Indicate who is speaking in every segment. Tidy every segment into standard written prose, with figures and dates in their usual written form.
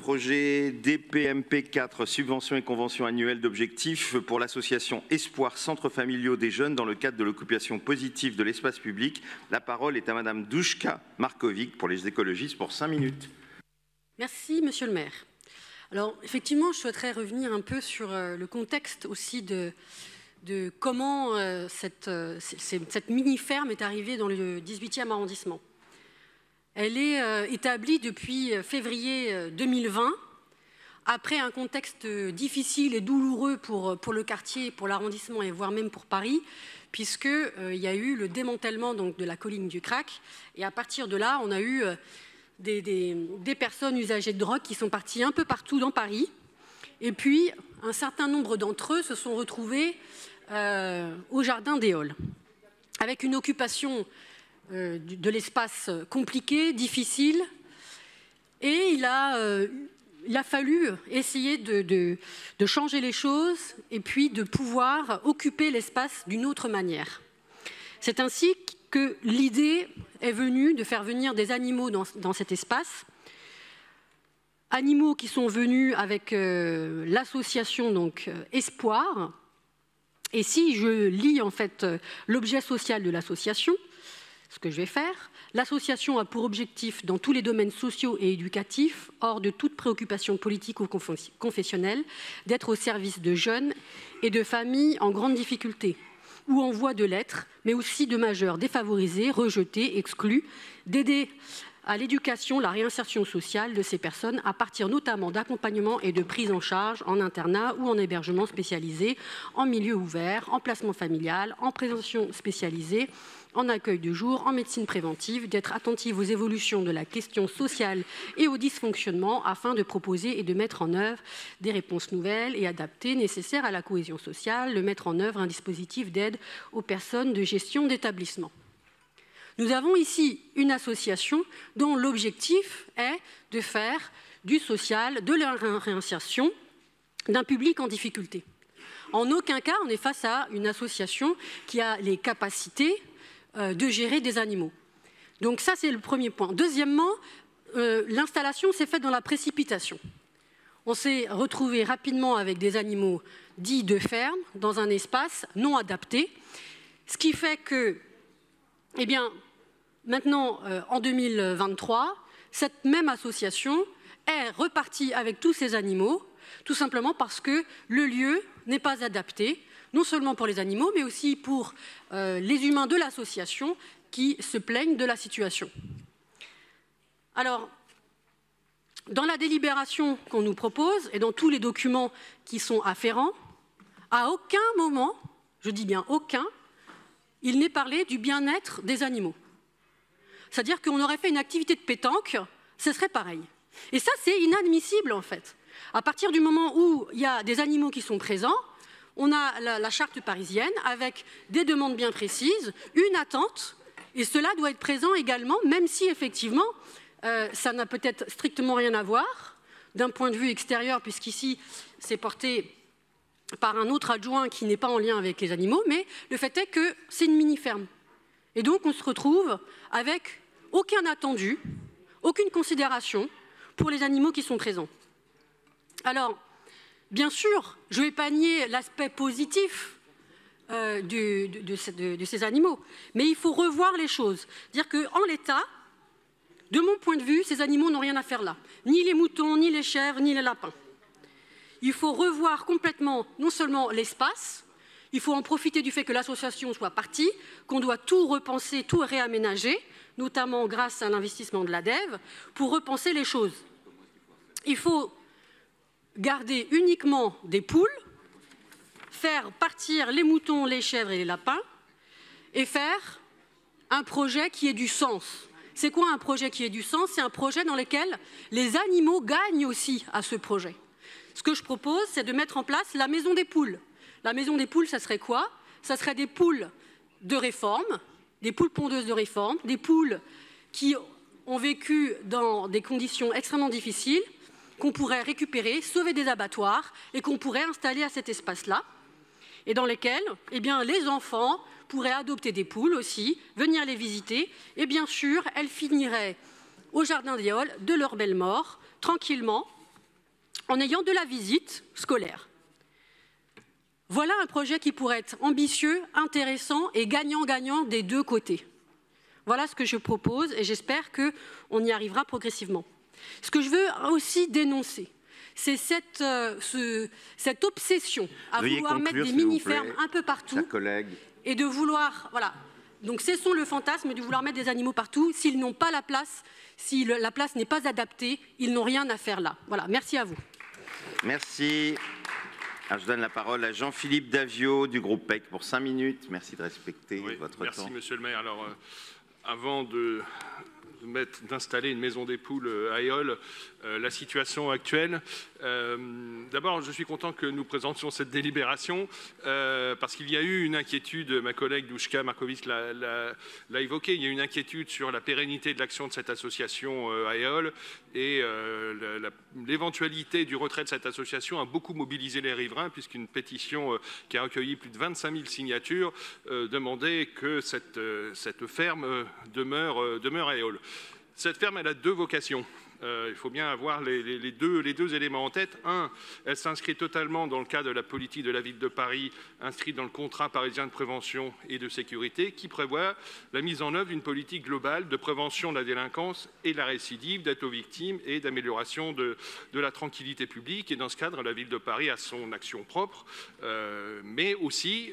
Speaker 1: projet DPMP 4, subventions et conventions annuelles d'objectifs pour l'association Espoir Centres familiaux des jeunes dans le cadre de l'occupation positive de l'espace public. La parole est à Madame Douchka Markovic pour les écologistes pour 5 minutes.
Speaker 2: Merci, Monsieur le maire. Alors, effectivement, je souhaiterais revenir un peu sur le contexte aussi de comment cette mini-ferme est arrivée dans le 18e arrondissement. Elle est établie depuis février 2020, après un contexte difficile et douloureux pour le quartier, pour l'arrondissement et voire même pour Paris, puisqu'il y a eu le démantèlement donc, de la colline du Crac. Et à partir de là, on a eu des personnes usagées de drogue qui sont parties un peu partout dans Paris. Et puis, un certain nombre d'entre eux se sont retrouvés au jardin des Halles, avec une occupation de l'espace compliqué, difficile, et il a fallu essayer de changer les choses et puis de pouvoir occuper l'espace d'une autre manière. C'est ainsi que l'idée est venue de faire venir des animaux dans cet espace, animaux qui sont venus avec l'association donc Espoir. Et si je lis en fait l'objet social de l'association, ce que je vais faire, l'association a pour objectif, dans tous les domaines sociaux et éducatifs, hors de toute préoccupation politique ou confessionnelle, d'être au service de jeunes et de familles en grande difficulté, ou en voie de l'être, mais aussi de majeurs défavorisés, rejetés, exclus, d'aider à l'éducation, la réinsertion sociale de ces personnes à partir notamment d'accompagnement et de prise en charge en internat ou en hébergement spécialisé, en milieu ouvert, en placement familial, en prévention spécialisée, en accueil de jour, en médecine préventive, d'être attentive aux évolutions de la question sociale et aux dysfonctionnements afin de proposer et de mettre en œuvre des réponses nouvelles et adaptées nécessaires à la cohésion sociale, de mettre en œuvre un dispositif d'aide aux personnes de gestion d'établissement. Nous avons ici une association dont l'objectif est de faire du social, de la réinsertion d'un public en difficulté. En aucun cas, on est face à une association qui a les capacités de gérer des animaux. Donc ça, c'est le premier point. Deuxièmement, l'installation s'est faite dans la précipitation. On s'est retrouvé rapidement avec des animaux dits de ferme, dans un espace non adapté, ce qui fait que, eh bien, maintenant, en 2023, cette même association est repartie avec tous ces animaux, tout simplement parce que le lieu n'est pas adapté, non seulement pour les animaux, mais aussi pour les humains de l'association qui se plaignent de la situation. Alors, dans la délibération qu'on nous propose et dans tous les documents qui sont afférents, à aucun moment, je dis bien aucun, il n'est parlé du bien-être des animaux. C'est-à-dire qu'on aurait fait une activité de pétanque, ce serait pareil. Et ça, c'est inadmissible, en fait. À partir du moment où il y a des animaux qui sont présents, on a la charte parisienne avec des demandes bien précises, une attente, et cela doit être présent également, même si, effectivement, ça n'a peut-être strictement rien à voir d'un point de vue extérieur, puisqu'ici, c'est porté par un autre adjoint qui n'est pas en lien avec les animaux, mais le fait est que c'est une mini-ferme. Et donc, on se retrouve avec aucun attendu, aucune considération pour les animaux qui sont présents. Alors, bien sûr, je ne vais pas nier l'aspect positif de ces animaux, mais il faut revoir les choses. Dire qu'en l'état, de mon point de vue, ces animaux n'ont rien à faire là. Ni les moutons, ni les chèvres, ni les lapins. Il faut revoir complètement, non seulement l'espace, il faut en profiter du fait que l'association soit partie, qu'on doit tout repenser, tout réaménager, notamment grâce à l'investissement de l'ADEVE, pour repenser les choses. Il faut garder uniquement des poules, faire partir les moutons, les chèvres et les lapins, et faire un projet qui ait du sens. C'est quoi un projet qui ait du sens? C'est un projet dans lequel les animaux gagnent aussi à ce projet. Ce que je propose, c'est de mettre en place la maison des poules. La maison des poules, ça serait quoi? Ça serait des poules de réforme, des poules pondeuses de réforme, des poules qui ont vécu dans des conditions extrêmement difficiles, qu'on pourrait récupérer, sauver des abattoirs et qu'on pourrait installer à cet espace-là, et dans lesquels eh bien, les enfants pourraient adopter des poules aussi, venir les visiter, et bien sûr, elles finiraient au jardin des Halles de leur belle mort, tranquillement, en ayant de la visite scolaire. Voilà un projet qui pourrait être ambitieux, intéressant et gagnant-gagnant des deux côtés. Voilà ce que je propose et j'espère qu'on y arrivera progressivement. Ce que je veux aussi dénoncer, c'est cette obsession à vouloir mettre des mini-fermes un peu partout et de vouloir, voilà. Donc cessons le fantasme de vouloir mettre des animaux partout. S'ils n'ont pas la place, si la place n'est pas adaptée, ils n'ont rien à faire là. Voilà, merci à vous.
Speaker 1: Merci. Alors, je donne la parole à Jean-Philippe Davio du groupe PEC pour 5 minutes. Merci de respecter votre temps.
Speaker 3: Merci, monsieur le maire. Alors, avant d'installer une maison des poules à Éole, la situation actuelle. D'abord, je suis content que nous présentions cette délibération parce qu'il y a eu une inquiétude, ma collègue Duška Marković l'a évoqué, il y a eu une inquiétude sur la pérennité de l'action de cette association à Éole et l'éventualité du retrait de cette association a beaucoup mobilisé les riverains puisqu'une pétition qui a recueilli plus de 25 000 signatures demandait que cette ferme demeure à Éole. Cette ferme, elle a deux vocations. Il faut bien avoir les deux éléments en tête. Un, elle s'inscrit totalement dans le cadre de la politique de la ville de Paris, inscrite dans le contrat parisien de prévention et de sécurité, qui prévoit la mise en œuvre d'une politique globale de prévention de la délinquance et de la récidive, d'aide aux victimes et d'amélioration de la tranquillité publique. Et dans ce cadre, la ville de Paris a son action propre, mais aussi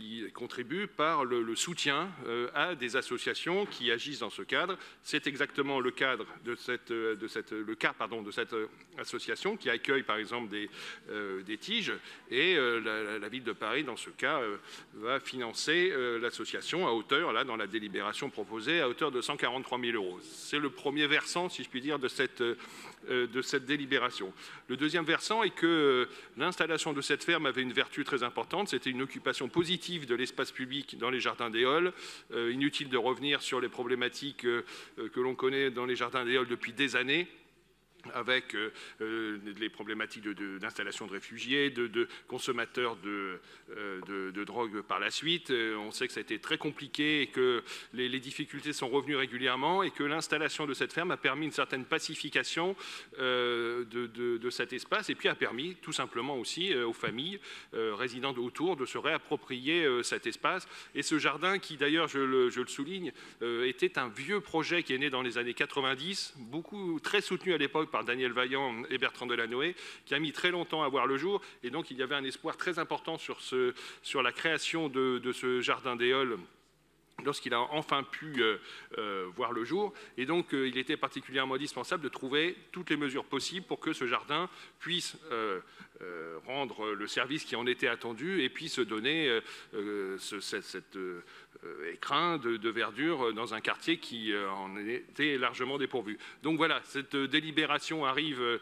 Speaker 3: il contribue par le soutien à des associations qui agissent dans ce cadre. C'est exactement le cadre de cette association qui accueille par exemple des tiges et la ville de Paris dans ce cas va financer l'association à hauteur, là dans la délibération proposée, à hauteur de 143 000 €. C'est le premier versant, si je puis dire, de cette délibération. Le deuxième versant est que l'installation de cette ferme avait une vertu très importante, c'était une occupation positive de l'espace public dans les jardins d'Éole. Inutile de revenir sur les problématiques que l'on connaît dans les jardins d'Éole depuis des années, avec les problématiques d'installation de réfugiés, de consommateurs de drogue par la suite. On sait que ça a été très compliqué et que les difficultés sont revenues régulièrement et que l'installation de cette ferme a permis une certaine pacification de cet espace et puis a permis tout simplement aussi aux familles résidant autour de se réapproprier cet espace. Et ce jardin qui d'ailleurs, je le souligne, était un vieux projet qui est né dans les années 90, très soutenu à l'époque par Daniel Vaillant et Bertrand Delanoë, qui a mis très longtemps à voir le jour. Et donc, il y avait un espoir très important sur la création de ce jardin d'Éole lorsqu'il a enfin pu voir le jour. Et donc, il était particulièrement indispensable de trouver toutes les mesures possibles pour que ce jardin puisse rendre le service qui en était attendu et puisse donner cet écrin de verdure dans un quartier qui en était largement dépourvu. Donc voilà, cette délibération arrive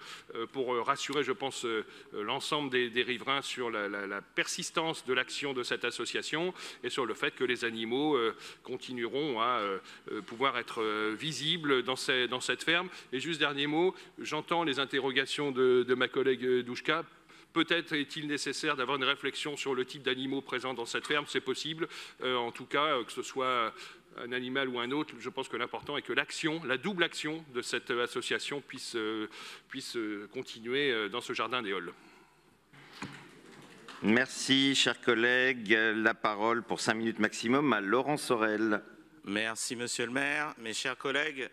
Speaker 3: pour rassurer, je pense, l'ensemble des riverains sur la persistance de l'action de cette association et sur le fait que les animaux continueront à pouvoir être visibles dans cette ferme. Et juste dernier mot, j'entends les interrogations de ma collègue Duška. Peut-être est-il nécessaire d'avoir une réflexion sur le type d'animaux présents dans cette ferme, c'est possible. En tout cas, que ce soit un animal ou un autre, je pense que l'important est que la double action de cette association puisse continuer dans ce jardin d'Éole.
Speaker 1: Merci, chers collègues. La parole pour 5 minutes maximum à Laurent Sorel.
Speaker 4: Merci, monsieur le maire. Mes chers collègues,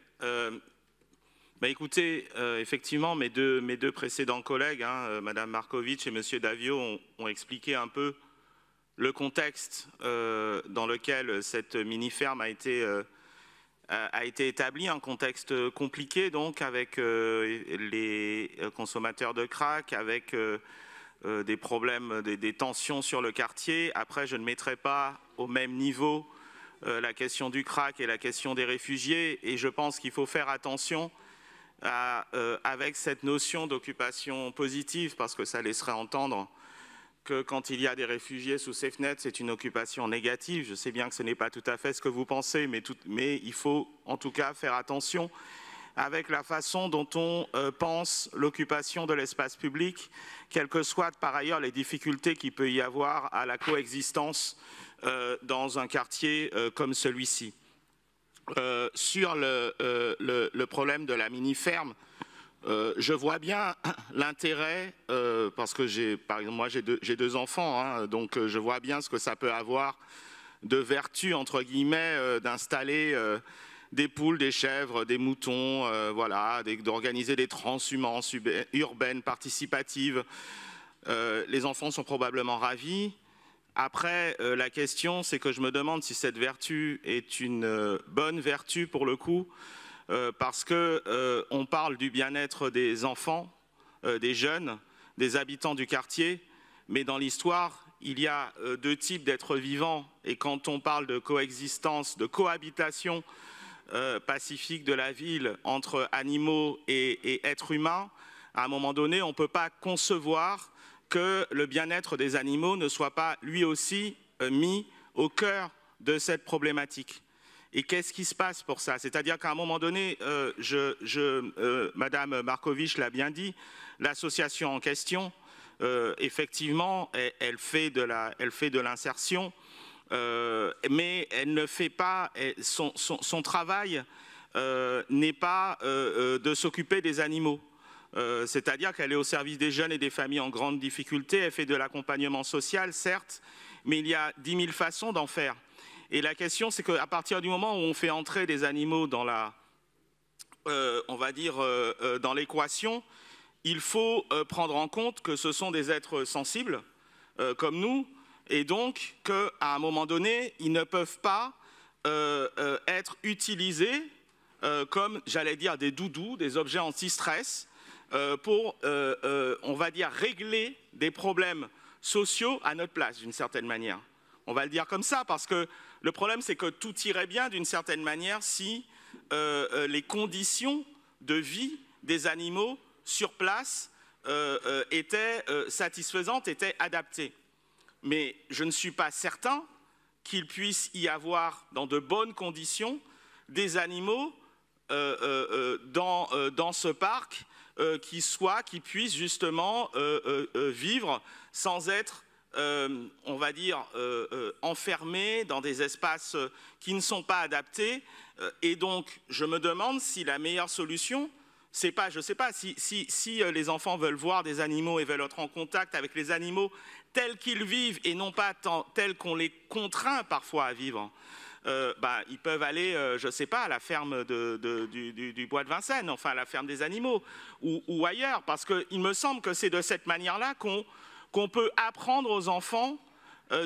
Speaker 4: écoutez, effectivement, mes deux précédents collègues, Madame Marković et Monsieur Davio, ont expliqué un peu le contexte dans lequel cette mini-ferme a été établie, un contexte compliqué, donc, avec les consommateurs de crack, avec des problèmes, des tensions sur le quartier. Après, je ne mettrai pas au même niveau la question du crack et la question des réfugiés, et je pense qu'il faut faire attention avec cette notion d'occupation positive, parce que ça laisserait entendre que quand il y a des réfugiés sous ces fenêtres, c'est une occupation négative. Je sais bien que ce n'est pas tout à fait ce que vous pensez, mais il faut en tout cas faire attention avec la façon dont on pense l'occupation de l'espace public, quelles que soient par ailleurs les difficultés qu'il peut y avoir à la coexistence dans un quartier comme celui-ci. Sur le problème de la mini-ferme, Je vois bien l'intérêt, parce que par exemple, moi j'ai deux enfants, hein, donc je vois bien ce que ça peut avoir de vertu, entre guillemets, d'installer des poules, des chèvres, des moutons, voilà, d'organiser des transhumances urbaines participatives. Les enfants sont probablement ravis. Après, la question, c'est que je me demande si cette vertu est une bonne vertu pour le coup, parce que on parle du bien-être des enfants, des jeunes, des habitants du quartier, mais dans l'histoire, il y a deux types d'êtres vivants, et quand on parle de coexistence, de cohabitation pacifique de la ville entre animaux et êtres humains, à un moment donné, on ne peut pas concevoir que le bien-être des animaux ne soit pas lui aussi mis au cœur de cette problématique. Et qu'est-ce qui se passe pour ça? C'est-à-dire qu'à un moment donné, Madame Markovitch l'a bien dit, l'association en question, effectivement, elle fait de l'insertion, mais elle ne fait pas, son travail n'est pas de s'occuper des animaux. C'est-à-dire qu'elle est au service des jeunes et des familles en grande difficulté, elle fait de l'accompagnement social, certes, mais il y a 10 000 façons d'en faire. Et la question, c'est qu'à partir du moment où on fait entrer des animaux dans on va dire, dans l'équation, il faut prendre en compte que ce sont des êtres sensibles, comme nous, et donc qu'à un moment donné, ils ne peuvent pas être utilisés comme, j'allais dire, des doudous, des objets anti-stress, pour, on va dire, régler des problèmes sociaux à notre place, d'une certaine manière. On va le dire comme ça, parce que le problème, c'est que tout irait bien, d'une certaine manière, si les conditions de vie des animaux sur place étaient satisfaisantes, étaient adaptées. Mais je ne suis pas certain qu'il puisse y avoir, dans de bonnes conditions, des animaux dans ce parc qui puissent justement vivre sans être, on va dire, enfermés dans des espaces qui ne sont pas adaptés. Et donc, je me demande si la meilleure solution, c'est pas, je ne sais pas, si les enfants veulent voir des animaux et veulent être en contact avec les animaux tels qu'ils vivent et non pas tels qu'on les contraint parfois à vivre, ils peuvent aller, je ne sais pas, à la ferme du bois de Vincennes, enfin à la ferme des animaux, ou ailleurs, parce qu'il me semble que c'est de cette manière-là qu'on peut apprendre aux enfants,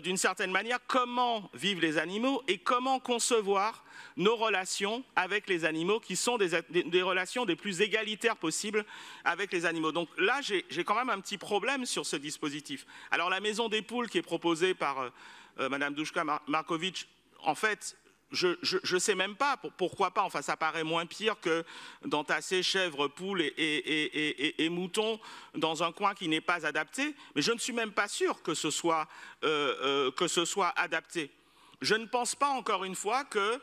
Speaker 4: d'une certaine manière, comment vivent les animaux et comment concevoir nos relations avec les animaux, qui sont des relations les plus égalitaires possibles avec les animaux. Donc là, j'ai quand même un petit problème sur ce dispositif. Alors la maison des poules qui est proposée par Madame Duška-Markovitch, en fait, je ne sais même pas pourquoi pas. Enfin, ça paraît moins pire que d'entasser chèvres, poules et moutons dans un coin qui n'est pas adapté. Mais je ne suis même pas sûr que ce soit adapté. Je ne pense pas, encore une fois, que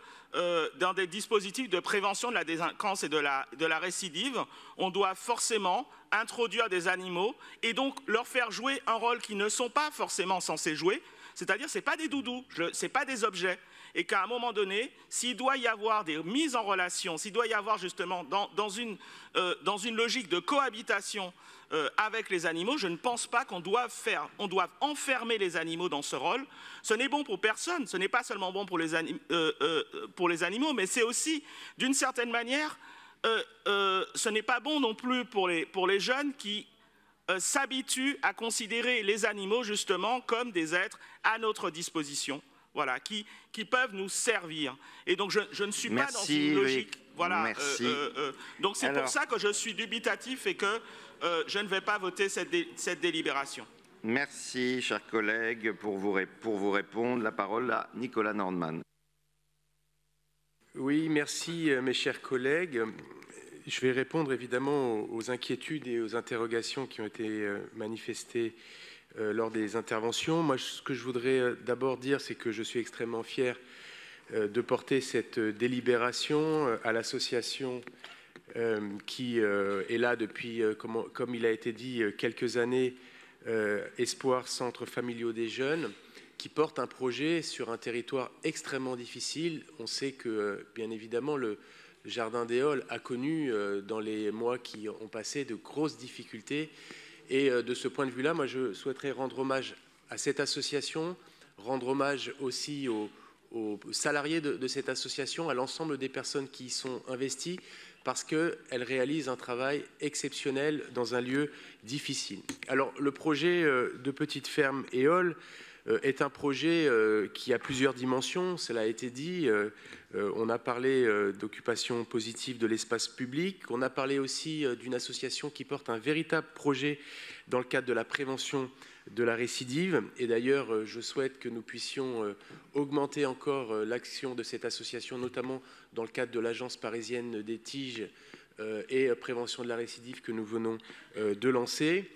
Speaker 4: dans des dispositifs de prévention de la délinquance et de la récidive, on doit forcément introduire des animaux et donc leur faire jouer un rôle qu'ils ne sont pas forcément censés jouer. C'est-à-dire, ce n'est pas des doudous, ce n'est pas des objets. Et qu'à un moment donné, s'il doit y avoir des mises en relation, s'il doit y avoir justement dans une logique de cohabitation avec les animaux, je ne pense pas qu'on doive enfermer les animaux dans ce rôle. Ce n'est bon pour personne, ce n'est pas seulement bon pour les animaux, mais c'est aussi, d'une certaine manière, ce n'est pas bon non plus pour les jeunes qui s'habituent à considérer les animaux justement comme des êtres à notre disposition. Voilà, qui peuvent nous servir. Et donc, je ne suis pas dans une logique... Voilà,
Speaker 1: merci.
Speaker 4: Donc, c'est pour ça que je suis dubitatif et que je ne vais pas voter cette délibération.
Speaker 1: Merci, chers collègues. Pour vous répondre, la parole à Nicolas Nordman.
Speaker 5: Oui, merci, mes chers collègues. Je vais répondre évidemment aux inquiétudes et aux interrogations qui ont été manifestées lors des interventions. Moi, ce que je voudrais d'abord dire, c'est que je suis extrêmement fier de porter cette délibération à l'association qui est là depuis, comme il a été dit, quelques années, Espoir Centres Familiaux des Jeunes, qui porte un projet sur un territoire extrêmement difficile. On sait que, bien évidemment, le Jardin des Halles a connu dans les mois qui ont passé de grosses difficultés. Et de ce point de vue-là, moi, je souhaiterais rendre hommage à cette association, rendre hommage aussi aux salariés de cette association, à l'ensemble des personnes qui y sont investies, parce qu'elles réalisent un travail exceptionnel dans un lieu difficile. Alors, le projet de Petite Ferme Éole est un projet qui a plusieurs dimensions, cela a été dit. On a parlé d'occupation positive de l'espace public, on a parlé aussi d'une association qui porte un véritable projet dans le cadre de la prévention de la récidive. Et d'ailleurs, je souhaite que nous puissions augmenter encore l'action de cette association, notamment dans le cadre de l'Agence parisienne des tiges et prévention de la récidive que nous venons de lancer.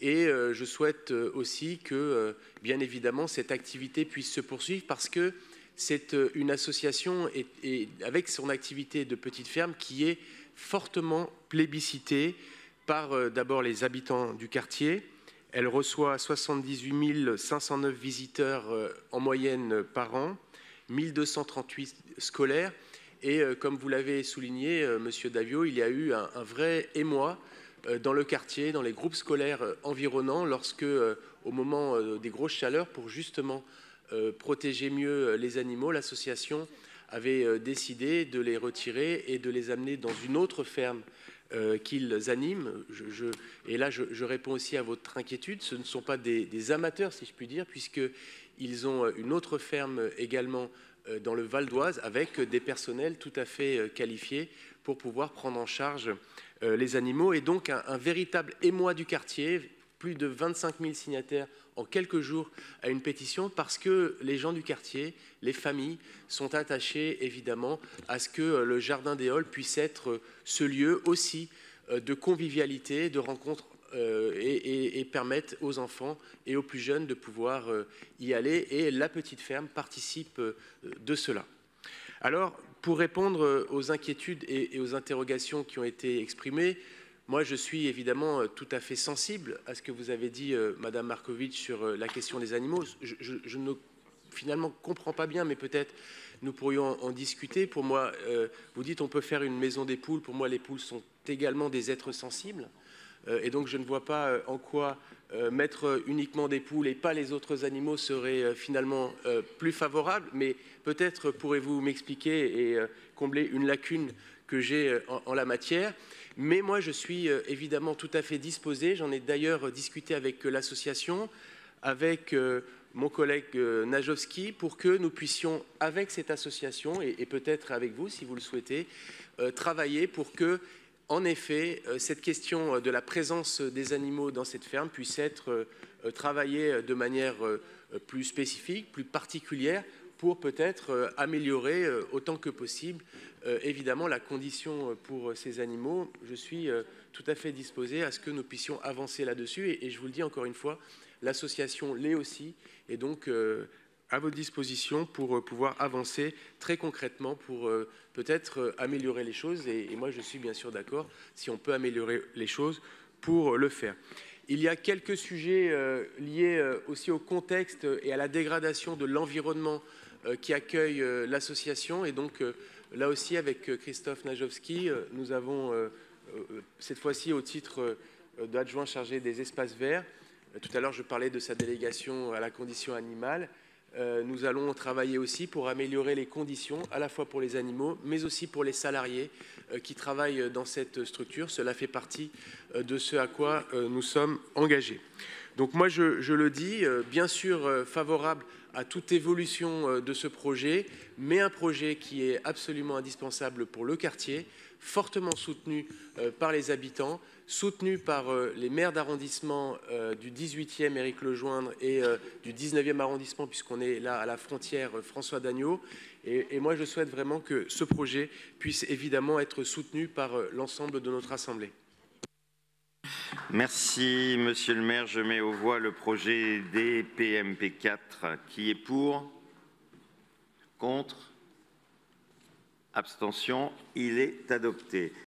Speaker 5: Et je souhaite aussi que, bien évidemment, cette activité puisse se poursuivre parce que c'est une association et avec son activité de petite ferme qui est fortement plébiscitée par d'abord les habitants du quartier. Elle reçoit 78 509 visiteurs en moyenne par an, 1238 scolaires. Et comme vous l'avez souligné, Monsieur Davio, il y a eu un vrai émoi dans le quartier, dans les groupes scolaires environnants, lorsque, au moment des grosses chaleurs, pour justement protéger mieux les animaux, l'association avait décidé de les retirer et de les amener dans une autre ferme qu'ils animent. Et là, je réponds aussi à votre inquiétude. Ce ne sont pas des amateurs, si je puis dire, puisqu'ils ont une autre ferme également dans le Val d'Oise avec des personnels tout à fait qualifiés pour pouvoir prendre en charge les animaux. Et donc, un véritable émoi du quartier, plus de 25 000 signataires en quelques jours à une pétition, parce que les gens du quartier, les familles, sont attachés évidemment à ce que le Jardin des Halles puisse être ce lieu aussi de convivialité, de rencontre et permettre aux enfants et aux plus jeunes de pouvoir y aller. Et la petite ferme participe de cela. Alors, pour répondre aux inquiétudes et aux interrogations qui ont été exprimées, moi, je suis évidemment tout à fait sensible à ce que vous avez dit, Madame Markovitch, sur la question des animaux. Je ne finalement comprends pas bien, mais peut-être nous pourrions en discuter. Pour moi, vous dites on peut faire une maison des poules. Pour moi, les poules sont également des êtres sensibles. Et donc, je ne vois pas en quoi mettre uniquement des poules et pas les autres animaux serait finalement plus favorable. Mais peut-être pourrez-vous m'expliquer et combler une lacune que j'ai en la matière. Mais moi, je suis évidemment tout à fait disposé. J'en ai d'ailleurs discuté avec l'association, avec mon collègue Najowski, pour que nous puissions, avec cette association, et peut-être avec vous, si vous le souhaitez, travailler pour que, en effet, cette question de la présence des animaux dans cette ferme puisse être travaillée de manière plus spécifique, plus particulière, pour peut-être améliorer autant que possible, évidemment, la condition pour ces animaux. Je suis tout à fait disposé à ce que nous puissions avancer là-dessus. Et je vous le dis encore une fois, l'association l'est aussi, et donc à votre disposition pour pouvoir avancer très concrètement, pour peut-être améliorer les choses. Et moi, je suis bien sûr d'accord, si on peut améliorer les choses, pour le faire. Il y a quelques sujets liés aussi au contexte et à la dégradation de l'environnement qui accueille l'association. Et donc, là aussi, avec Christophe Najowski, nous avons, cette fois-ci au titre d'adjoint chargé des espaces verts, tout à l'heure je parlais de sa délégation à la condition animale, nous allons travailler aussi pour améliorer les conditions, à la fois pour les animaux, mais aussi pour les salariés qui travaillent dans cette structure. Cela fait partie de ce à quoi nous sommes engagés. Donc moi, je le dis, bien sûr favorable à toute évolution de ce projet, mais un projet qui est absolument indispensable pour le quartier, fortement soutenu par les habitants, soutenu par les maires d'arrondissement du 18e, Éric Lejoindre, et du 19e arrondissement, puisqu'on est là à la frontière François Dagneau. Et moi, je souhaite vraiment que ce projet puisse évidemment être soutenu par l'ensemble de notre Assemblée.
Speaker 1: Merci, Monsieur le maire. Je mets aux voix le projet DPMP 4. Qui est pour? Contre? Abstention? Il est adopté.